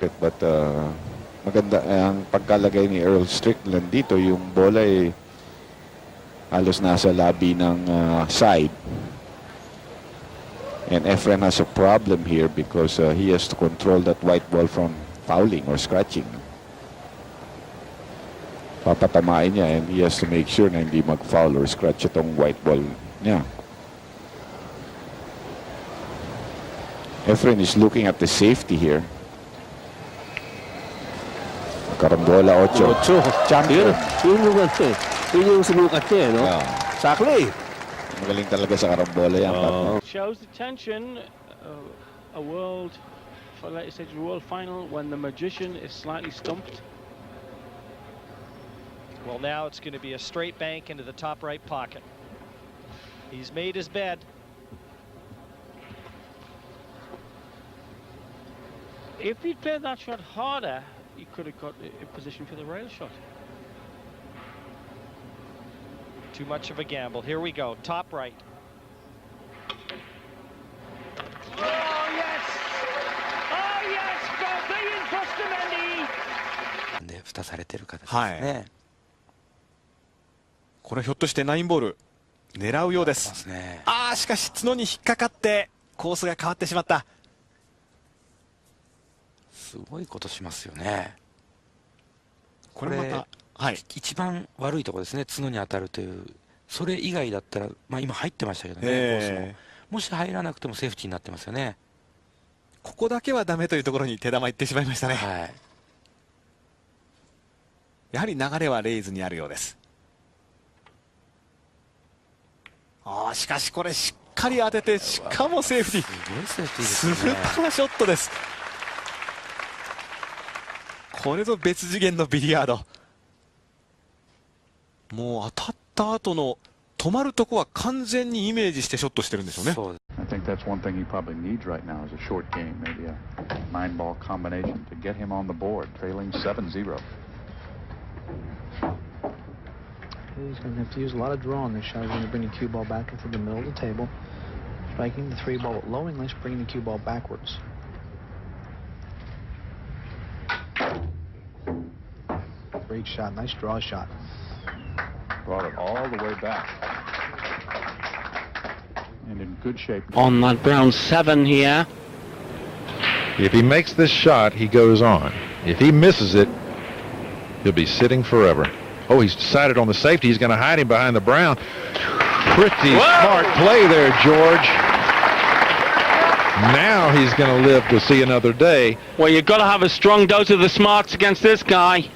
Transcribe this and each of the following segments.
But maganda ang pagkalagay ni Earl Strickland dito. Yung bola ay halos nasa labi ng side. And Efren has a problem here because he has to control that white ball from fouling or scratching. Papatamain niya and he has to make sure na hindi mag-foul or scratch itong white ball niya. Efren is looking at the safety here. Karambola 8. Champion. Yun yung sumukat niya, no? Exactly. Magaling talaga sa karambola yan. Shows the tension. A world, for later stage world final, when the magician is slightly stumped. Well, now it's going to be a straight bank into the top right pocket. He's made his bed. If he'd played that shot harder, he could have got a position for the rail shot. Too much of a gamble. Here we go. Top right. Oh, yes! Oh, yes! Bobby Postamendi! で蓋されてる形ですはいね。これひょっとして9ボール狙うようです。ああ、しかし角に引っかかってコースが変わってしまった。すごいことしますよね。これまた、はい、一番悪いところですね。角に当たるという。それ以外だったら、まあ今入ってましたけどね。コースももし入らなくてもセーフティーになってますよね。ここだけはダメというところに手玉いってしまいましたね。はい。やはり流れはレイズにあるようです。ああ、しかしこれしっかり当てて、しかもセーフティー。すごいセーフティーですね。スーパーショットです。これぞ別次元のビリヤード。もう当たった後の止まるとこは完全にイメージしてショットしてるんでしょうね。I think that's one thing he probably needs right now is a short game, maybe a 9-ball combination to get him on the board, trailing 7-0. He's going to have to use a lot of draw on this shot. He's going to bring the cue ball back into the middle of the table, striking the 3-ball with low English, bringing the cue ball backwards. Great shot, nice draw shot. Brought it all the way back. And in good shape. On that brown 7 here. If he makes this shot, he goes on. If he misses it, he'll be sitting forever. Oh, he's decided on the safety. He's going to hide him behind the brown. Pretty smart play there, George. Now he's going to live to see another day. Well, you've got to have a strong dose of the smarts against this guy.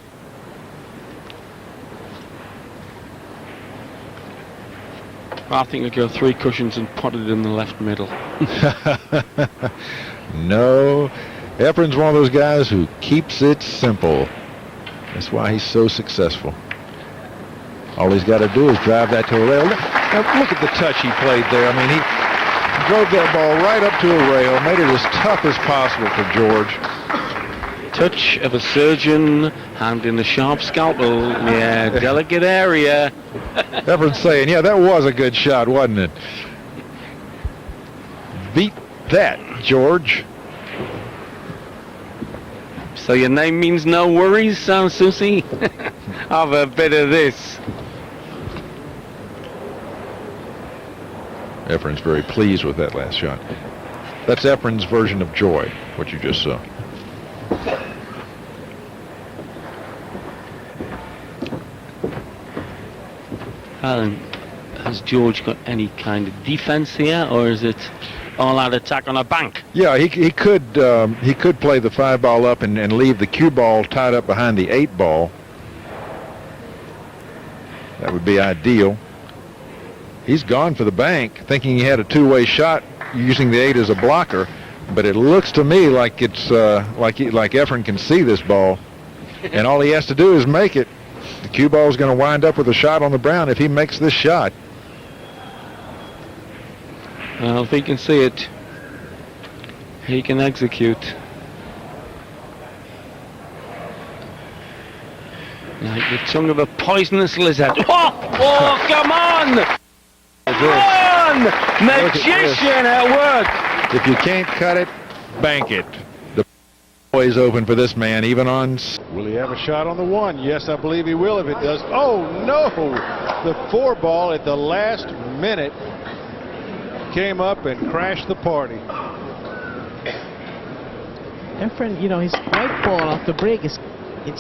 I think he'll go 3 cushions and put it in the left middle. No. Efren's one of those guys who keeps it simple. That's why he's so successful. All he's got to do is drive that to a rail. Now look at the touch he played there. I mean, he drove that ball right up to a rail, made it as tough as possible for George. Touch of a surgeon, hand in a sharp scalpel. Yeah, delicate area. Efren's saying, yeah, that was a good shot, wasn't it? Beat that, George. So your name means no worries, Susie? Have a bit of this. Efren's very pleased with that last shot. That's Efren's version of joy, what you just saw. Alan, has George got any kind of defense here, or is it all-out attack on a bank? Yeah, he could play the 5-ball up and leave the cue ball tied up behind the 8-ball. That would be ideal. He's gone for the bank, thinking he had a two-way shot using the 8 as a blocker, but it looks to me like it's like Efren can see this ball, and all he has to do is make it. The cue ball is going to wind up with a shot on the brown if he makes this shot. Well, if he can see it, he can execute. Like the tongue of a poisonous lizard. Oh, come on! Come on! Magician at work! If you can't cut it, bank it. The Always open for this man, even on. Will he have a shot on the one? Yes, I believe he will if it does. Oh, no! The 4-ball at the last minute came up and crashed the party. Efren, you know, his white ball off the break it's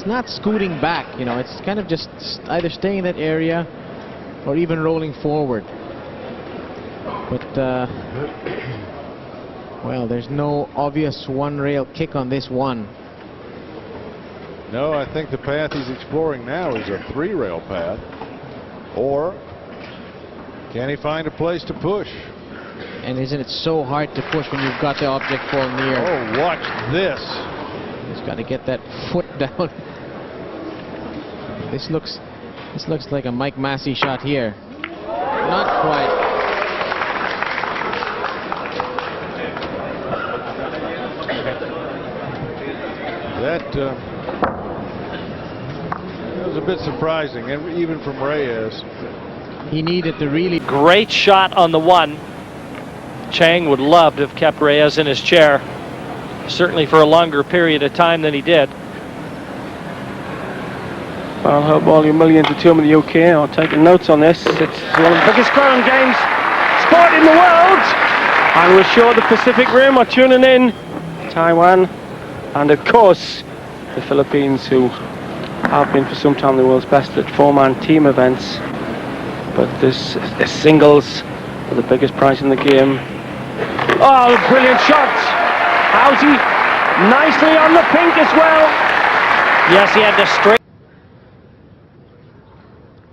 not scooting back, you know, it's kind of just either staying in that area or even rolling forward. But, well, there's no obvious one-rail kick on this one. No, I think the path he's exploring now is a 3-rail path. Or can he find a place to push? And isn't it so hard to push when you've got the object fall near? Oh, watch this. He's got to get that foot down. This looks like a Mike Massey shot here. Not quite. That was a bit surprising, and even from Reyes. He needed to really. Great shot on the one. Chang would love to have kept Reyes in his chair, certainly for a longer period of time than he did. Well, I hope all you millions of them in the UK are taking notes on this. It's one of the biggest ground games sport in the world, and we're sure the Pacific Rim are tuning in. Taiwan, and of course the Philippines, who have been for some time the world's best at 4-man team events. But this singles are the biggest prize in the game. Oh, brilliant shot! AjaZzo nicely on the pink as well. Yes, he had to straight.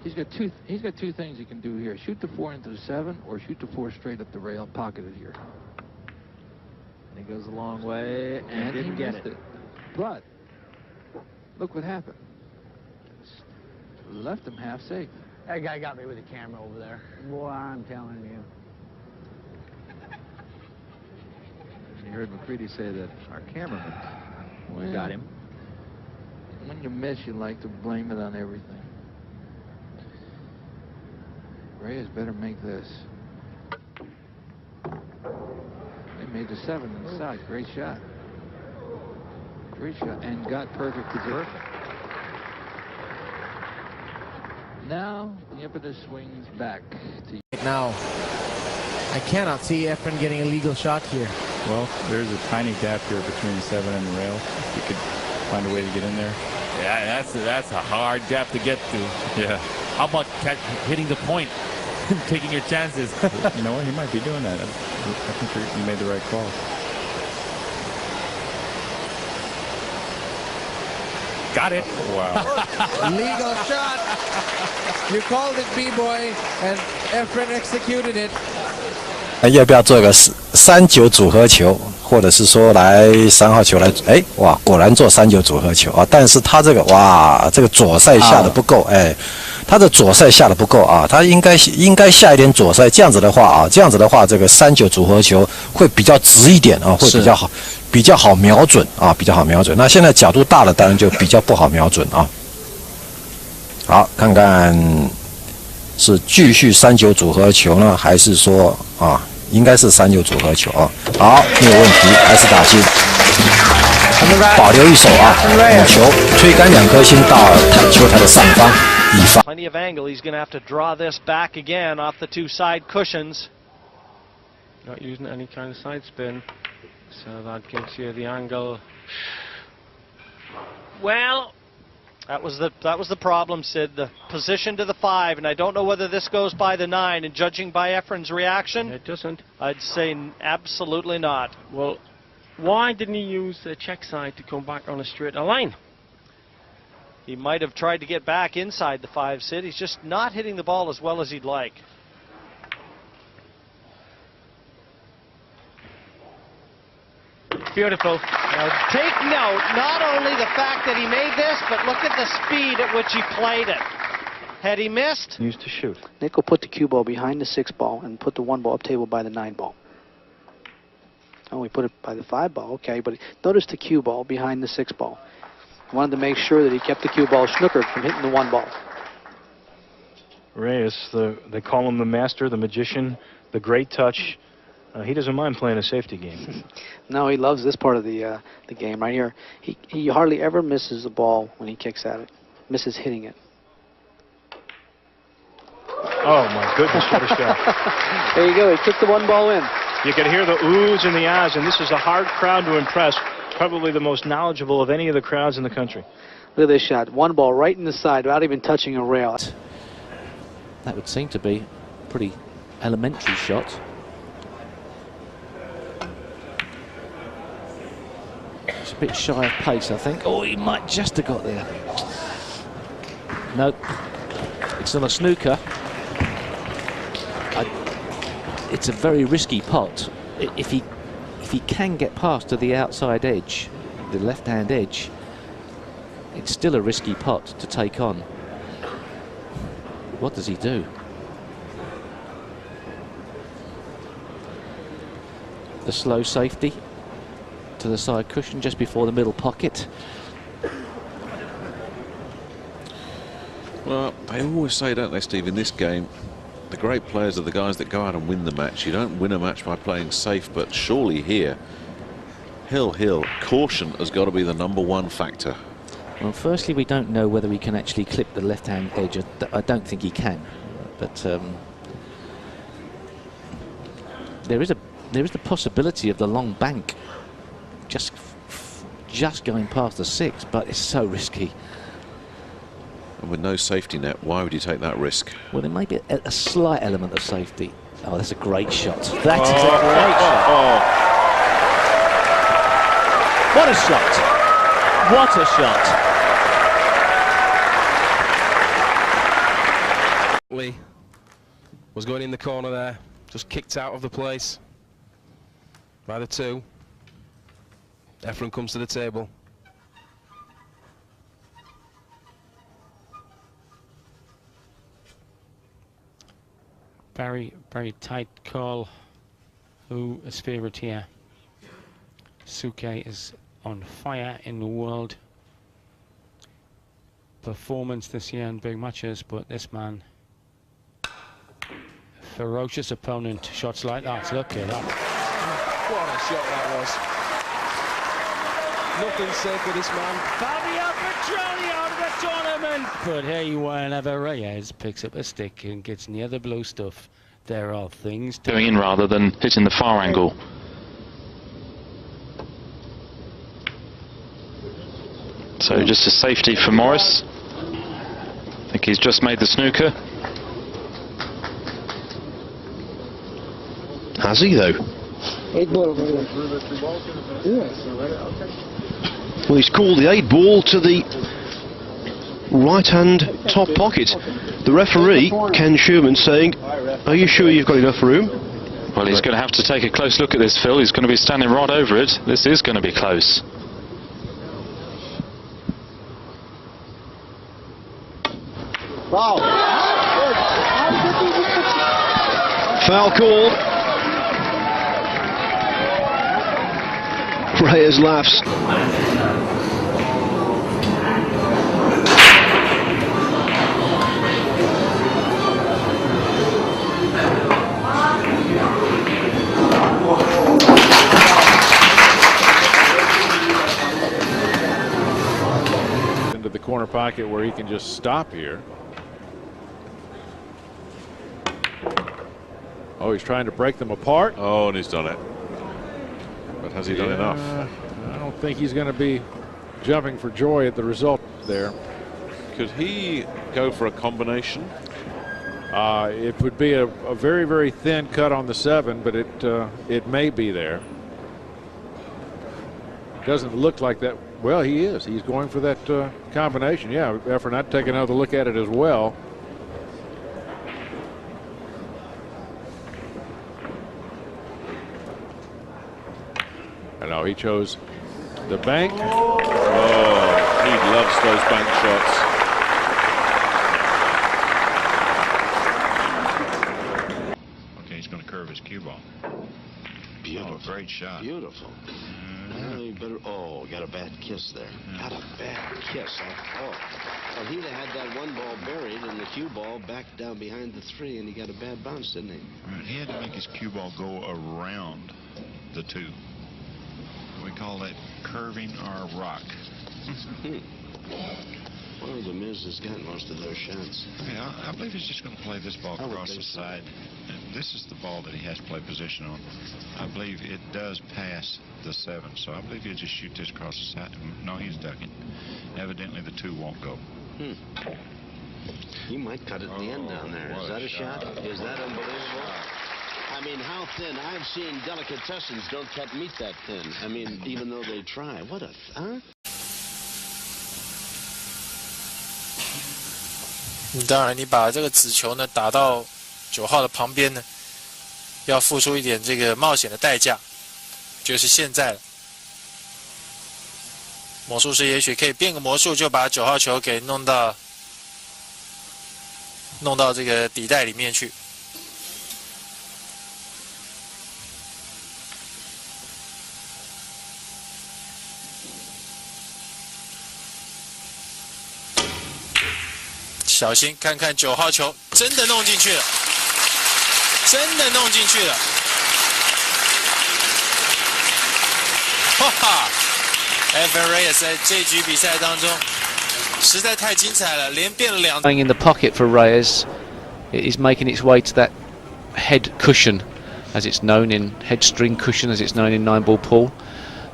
He's got two things he can do here: shoot the 4 into the 7, or shoot the 4 straight up the rail, pocketed here. And he goes a long way and didn't get it. But look what happened. Left him half safe. That guy got me with the camera over there. Boy, I'm telling you. You heard McCready say that our cameraman got him. When you miss, you like to blame it on everything. Reyes better make this. They made the 7 inside. Great shot. Great shot. And got perfect position. Now the impetus swings back to you. Now, I cannot see Efren getting a legal shot here. Well, there's a tiny gap here between the 7 and the rail. If you could find a way to get in there. Yeah, that's a hard gap to get to. Yeah. How about hitting the point, taking your chances? You know what? He might be doing that. I think you made the right call. Got it. Wow. Legal shot. You called it, B-boy, and Efren executed it. 要不要做个3-9组合球，或者是说来3号球来？哎，哇，果然做3-9组合球啊！但是他这个哇，这个左塞下的不够，哎，他的左塞下的不够啊，他应该下一点左塞，这样子的话，这个3-9组合球会比较直一点啊，会比较好瞄准啊，比较好瞄准。那现在角度大了，当然就比较不好瞄准啊。好，看看是继续3-9组合球呢，还是说啊？应该是3-9组合球啊，好，没有问题，还是打进，保留一手啊，母球推杆2颗星到球台的上方，以防。Plenty of angle. He's going to have to draw this back again off the 2 side cushions. Not using any kind of side spin, so that gives you the angle. Well, that was the problem, Sid. The position to the 5, and I don't know whether this goes by the 9. And judging by Efren's reaction, it doesn't. I'd say absolutely not. Well, why didn't he use the check side to come back on a straighter line? He might have tried to get back inside the 5, Sid. He's just not hitting the ball as well as he'd like. Beautiful. Now take note, not only the fact that he made this, but look at the speed at which he played it. Had he missed? Used to shoot. Nick will put the cue ball behind the 6 ball and put the 1 ball up table by the 9 ball. Oh, we put it by the 5 ball, okay, but notice the cue ball behind the 6 ball. He wanted to make sure that he kept the cue ball snookered from hitting the 1 ball. Reyes, they call him the master, the magician, the great touch. He doesn't mind playing a safety game. No, he loves this part of the game right here. He hardly ever misses the ball when he kicks at it. Misses hitting it. Oh my goodness, what a shot. There you go, he kicked the one ball in. You can hear the oohs and the ahs, and this is a hard crowd to impress. Probably the most knowledgeable of any of the crowds in the country. Look at this shot. One ball right in the side without even touching a rail. That would seem to be a pretty elementary shot. It's a bit shy of pace, I think. Oh, he might just have got there. Nope. It's on a snooker. It's a very risky pot. If he can get past to the outside edge, the left-hand edge, it's still a risky pot to take on. What does he do? The slow safety to the side cushion just before the middle pocket. Well, they always say, don't they, Steve, in this game, the great players are the guys that go out and win the match. You don't win a match by playing safe, but surely here, Hill, caution has got to be the #1 factor. Well, firstly, we don't know whether he can actually clip the left-hand edge. I don't think he can, but there is the possibility of the long bank just going past the 6, but it's so risky. And with no safety net, why would you take that risk? Well, there may be a slight element of safety. Oh, that's a great shot. That is a great shot. What a shot. What a shot. Lee was going in the corner there, just kicked out of the place by the 2. Efren comes to the table. Very tight call. Who is favourite here? Suke is on fire in the world performance this year in big matches, but this man, ferocious opponent. Shots like that. Look at that. What a shot that was. Nothing said for this man. Fabio Petroni out of the tournament. But hey, whenever Reyes picks up a stick and gets near the blue stuff, there are things going in rather than hitting the far angle. So just a safety for Morris. I think he's just made the snooker. Has he though? Well, he's called the 8 ball to the right-hand top pocket. The referee, Ken Sherman, saying, are you sure you've got enough room? Well, he's going to have to take a close look at this, Phil. He's going to be standing right over it. This is going to be close. Foul. Foul call. Reyes laughs. Into the corner pocket where he can just stop here. Oh, he's trying to break them apart. Oh, and he's done it. But has he done enough? I don't think he's going to be jumping for joy at the result there. Could he go for a combination? It would be a very, very thin cut on the 7, but it may be there. Doesn't look like that. Well, he is. He's going for that combination. Yeah, Efren, I'd take another look at it as well. I know he chose the bank. Oh, he loves those bank shots. Okay, he's going to curve his cue ball. Beautiful. Oh, great shot. Beautiful. Oh, got a bad kiss there. Got a bad kiss. Oh. Well, he'd have had that 1 ball buried and the cue ball back down behind the 3, and he got a bad bounce, didn't he? Right, he had to make his cue ball go around the 2. We call that curving our rock. Well, the Miz has got most of those shots. Yeah, I believe he's just going to play this ball across the side. And this is the ball that he has to play position on. I believe it does pass the 7, so I believe he'll just shoot this across the side. No, he's ducking. Evidently, the 2 won't go. He might cut it at the end down there. Is that a shot? Is that unbelievable? I mean, how thin? I've seen delicatessens don't cut meat that thin. I mean, even though they try. What a... Huh? 当然，你把这个子球呢打到9号的旁边呢，要付出一点这个冒险的代价，就是现在了。魔术师也许可以变个魔术，就把9号球给弄到这个底袋里面去。小心，看看9号球真的弄进去了，真的弄进去了！哈哈 ，Efren Reyes 在这局比赛当中实在太精彩了，连变了2。Going in the pocket for Reyes, it is making its way to that head cushion, as it's known in head string cushion, as it's known in 9-ball pool.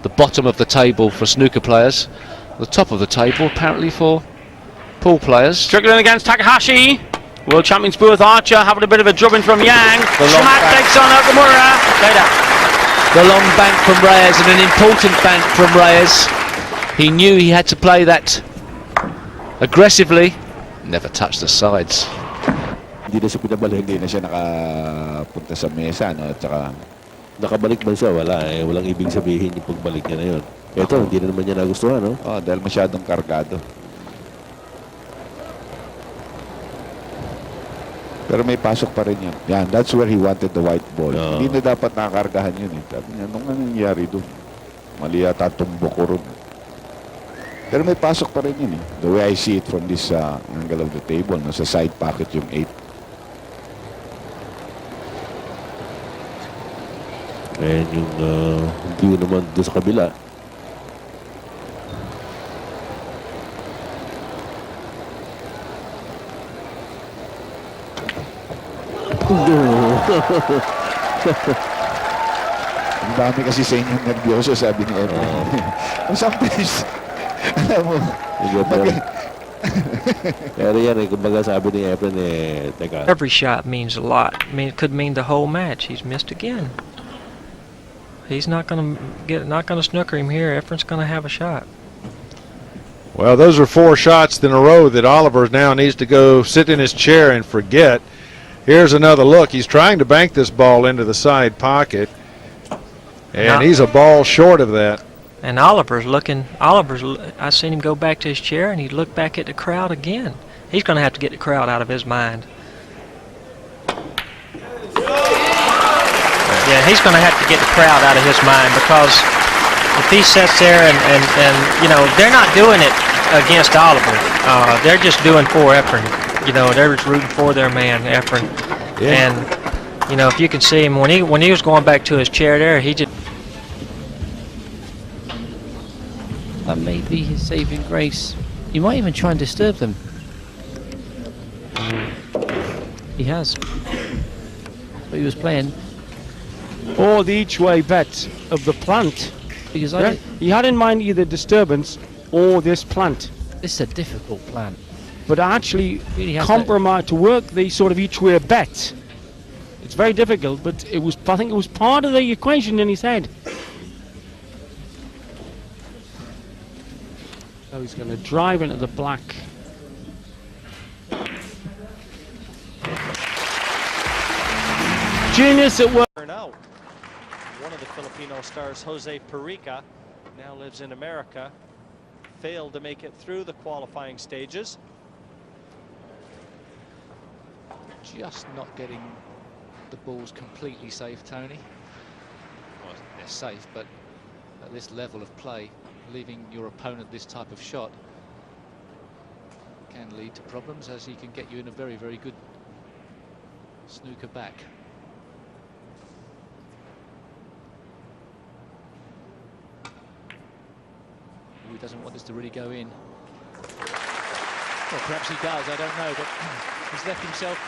The bottom of the table for snooker players, the top of the table apparently for pool players. Struggling against Takahashi. World champions Booth Archer having a bit of a drubbing from Yang. Schmack takes on Okamura. Later. The long bank from Reyes, and an important bank from Reyes. He knew he had to play that aggressively. Never touched the sides. Hindi na siya pinabalik. Hindi na siya nakapunta sa mesa, no? At saka nakabalik man siya, wala eh. Walang ibig sabihin yung pagbalik niya na yun. Ito, hindi na naman niya nagustuhan, no? Dahil masyadong kargado. Pero may pasok pa rin yan. Yan, that's where he wanted the white ball. Hindi na dapat nakakargahan yun eh. Sabi niya, anong nangyayari doon? Mali yata tumbok ko ron. Pero may pasok pa rin yun eh. The way I see it from this angle of the table, nasa side pocket yung 8. And yung view naman doon sa kabila. Ang dami kasi sa inyong nervyoso, sabi ni Efren. Sometimes, alam mo, pero yan eh, kumbaga sabi ni Efren eh, teka. Every shot means a lot. I mean, it could mean the whole match. He's missed again. He's not going to snooker him here. Efren's going to have a shot. Well, those are 4 shots in a row that Oliver now needs to go sit in his chair and forget. Here's another look. He's trying to bank this ball into the side pocket, and he's a ball short of that. And Oliver's, I seen him go back to his chair, and he looked back at the crowd again. He's going to have to get the crowd out of his mind. Yeah, he's going to have to get the crowd out of his mind, because if he sits there and you know, they're not doing it against Oliver. They're just doing for Efren. You know, they're just rooting for their man, Efren. Yeah. And, you know, if you can see him, when he was going back to his chair there, he just... That may be his saving grace. He might even try and disturb them. He has. But he was playing. Or the each-way bet of the plant. Because he had in mind either disturbance or this plant. This is a difficult plant. But actually really compromise to work the sort of each-way bet. It's very difficult, but I think it was part of the equation in his head. So he's going to drive into the black. Genius at work. Out. One of the Filipino stars, Jose Perica, now lives in America, failed to make it through the qualifying stages. Just not getting the balls completely safe, Tony. Well, they're safe, but at this level of play, leaving your opponent this type of shot can lead to problems, as he can get you in a very, very good snooker back. doesn't want this to really go in. Well, perhaps he does, I don't know, but he's left himself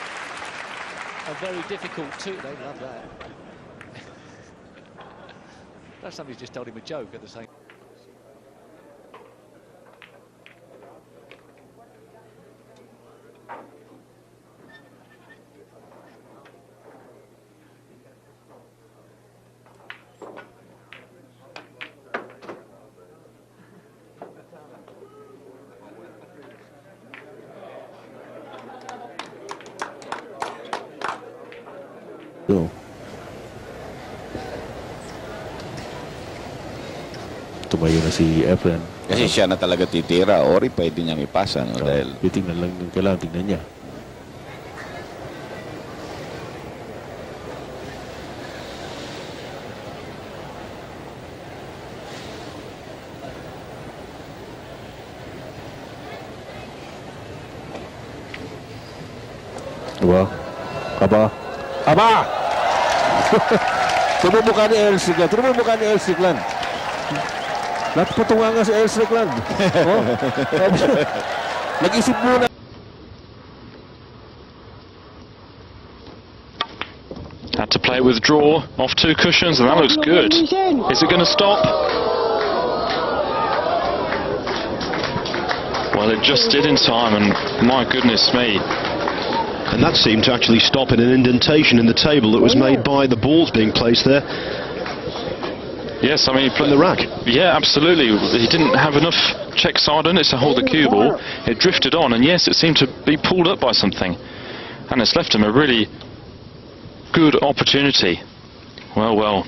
a very difficult two. They love that. Perhaps somebody's just told him a joke at the same. Tumayo na si Efren. Kasi siya na talaga titira. Ori pwede niyang ipasa. No? Dahil titingnan lang yung kailangan tingnan niya. Aba. Aba. Aba! Tignan mo mukha ni Earl Strickland. Tignan mo mukha ni Earl Strickland. Natutunga nga si Earl Strickland. Oh. Nag-isip muna. Had to play with draw off 2 cushions, and that looks good. Is it going to stop? Well, it just did in time, and my goodness me. And that seemed to actually stop in an indentation in the table that was made by the balls being placed there. Yes, I mean, he played the rack. Yeah, absolutely. He didn't have enough check side on it to hold the cue ball. It drifted on, and yes, it seemed to be pulled up by something. And it's left him a really good opportunity. Well, well.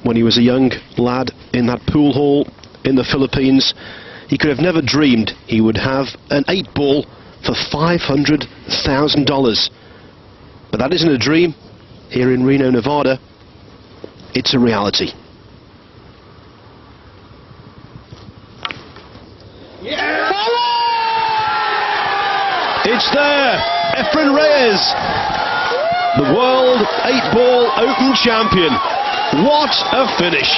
When he was a young lad in that pool hall in the Philippines, he could have never dreamed he would have an 8-ball for $500,000. But that isn't a dream. Here in Reno, Nevada, it's a reality. Yeah! It's there! Efren Reyes, the World 8-Ball Open Champion. What a finish!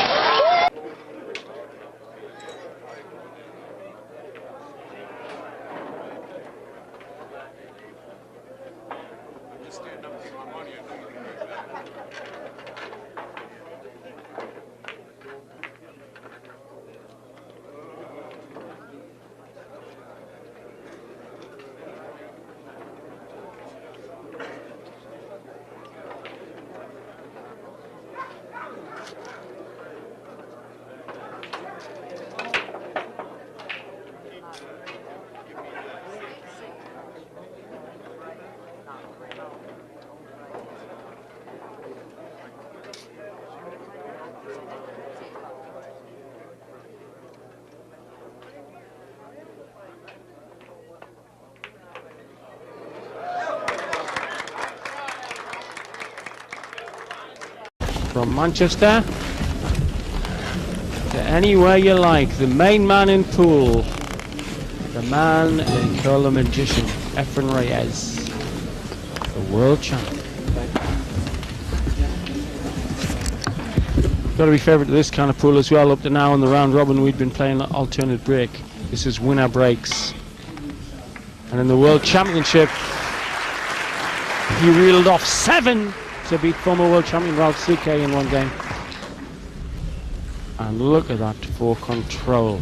From Manchester to anywhere you like, the main man in pool, the man they call the magician, Efren Reyes, the world champion. Got to be favourite to this kind of pool as well. Up to now in the round robin we've been playing alternate break. This is winner breaks. And in the World Championship he reeled off 7 to beat former world champion Ralph Suke in one game. And look at that for control.